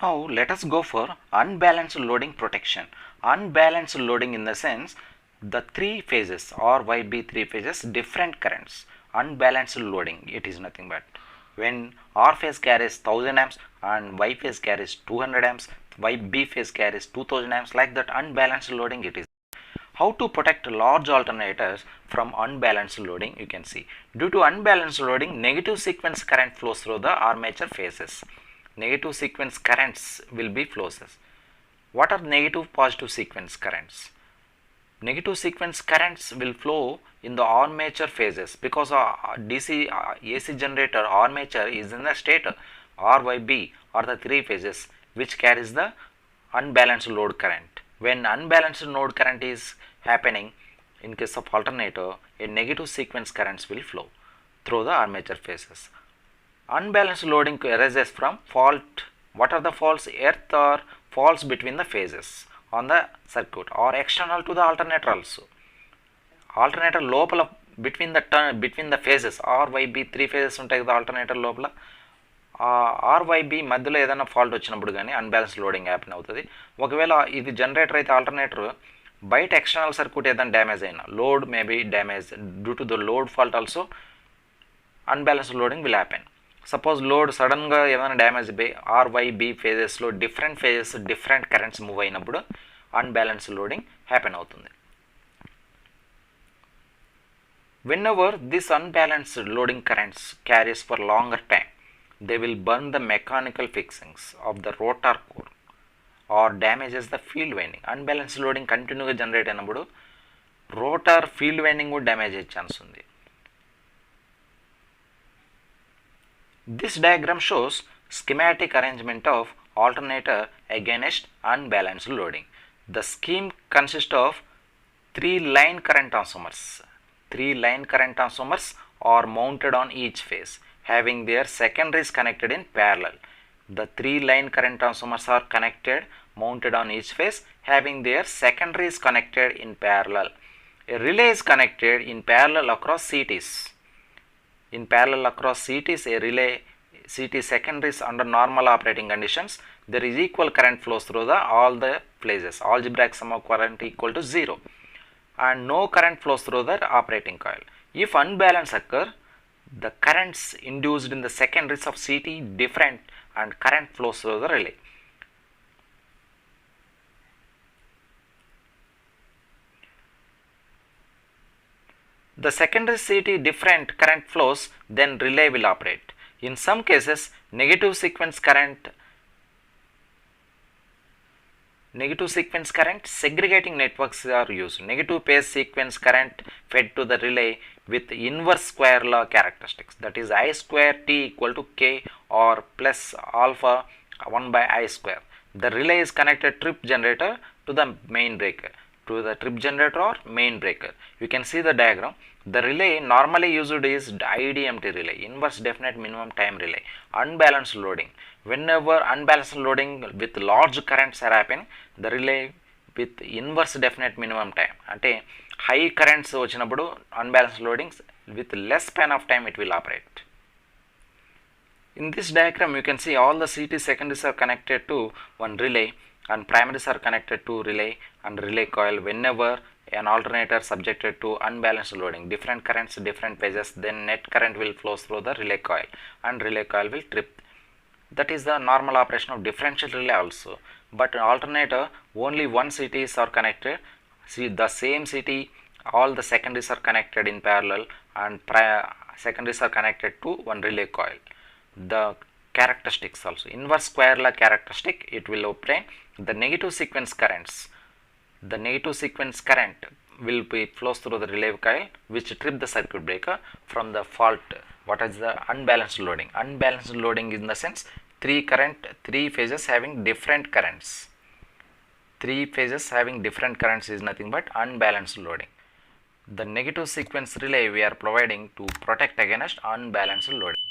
Now let us go for unbalanced loading protection. Unbalanced loading in the sense the three phases RYB three phases different currents. Unbalanced loading, it is nothing but when R phase carries 1000 amps and Y phase carries 200 amps, YB phase carries 2000 amps, like that unbalanced loading it is. How to protect large alternators from unbalanced loading? You can see, due to unbalanced loading, negative sequence current flows through the armature phases. Negative sequence currents will be flows. What are negative positive sequence currents? Negative sequence currents will flow in the armature phases because DC AC generator armature is in the state RYB or the three phases which carries the unbalanced load current. When unbalanced load current is happening in case of alternator, a negative sequence currents will flow through the armature phases. Unbalanced loading arises from fault. What are the faults? Earth or faults between the phases on the circuit or external to the alternator also. Alternator lopala between the phases RYB three phases ఉంటాయి కదా alternator లోపల RYB మధ్యలో ఏదైనా fault వచ్చినప్పుడు కానీ unbalance loading happen అవుతుంది. ఒకవేళ ఇది జనరేటర్ అయితే ఆల్టర్నేటర్ బయట ఎక్స్టర్నల్ సర్క్యూట్ ఏదైనా డ్యామేజ్ అయినా load maybe damage due to the load fault also unbalance loading will happen. Suppose load సడన్గా ఏమైనా డ్యామేజ్ అయిపోయి ఆర్వైబి ఫేజెస్లో different phases different currents move అయినప్పుడు అన్బ్యాలెన్స్ లోడింగ్ హ్యాపెన్ అవుతుంది. Whenever this unbalanced loading currents carries for longer time, they will burn the mechanical fixings of the rotor core or damages the field winding. Unbalanced loading continue గా generate అయినప్పుడు rotor field winding కూడా damage అయ్యే chance ఉంది. This diagram shows schematic arrangement of alternator against unbalanced loading. The scheme consists of three line current transformers. Three line current transformers are mounted on each phase, having their secondaries connected in parallel. The three line current transformers are mounted on each phase, having their secondaries connected in parallel. A relay is connected in parallel across CTs. In parallel across CTs, a relay CT secondaries under normal operating conditions, there is equal current flows through all the phases. Algebraic sum of current equal to 0. And no current flows through the operating coil. If unbalance occur, the currents induced in the secondaries of CT different and current flows through the relay. The secondary CT different current flows, then relay will operate. In some cases, negative sequence current segregating networks are used. Negative phase sequence current fed to the relay with inverse square law characteristics, that is I square T equal to K or plus alpha 1 by I square. The relay is connected trip generator to the main breaker, to the trip generator or main breaker. You can see the diagram. The relay normally used is IDMT relay, inverse definite minimum time relay. Unbalanced loading, whenever unbalanced loading with large currents are happening, the relay with inverse definite minimum time, ante high currents vachinappudu unbalanced loadings with less span of time it will operate. In this diagram you can see all the CT secondaries are connected to one relay and primaries are connected to relay and relay coil. Whenever an alternator subjected to unbalanced loading, different currents different phases, then net current will flow through the relay coil and relay coil will trip. That is the normal operation of differential relay also. But alternator only one CTs are connected. See the same CT, all the secondaries are connected in parallel and secondaries are connected to one relay coil. The characteristics also inverse square law characteristic, it will obtain the negative sequence currents. The negative sequence current will be flows through the relay coil which trip the circuit breaker from the fault. What is the unbalanced loading? Unbalanced loading in the sense three phases having different currents. Three phases having different currents is nothing but unbalanced loading. The negative sequence relay we are providing to protect against unbalanced loading.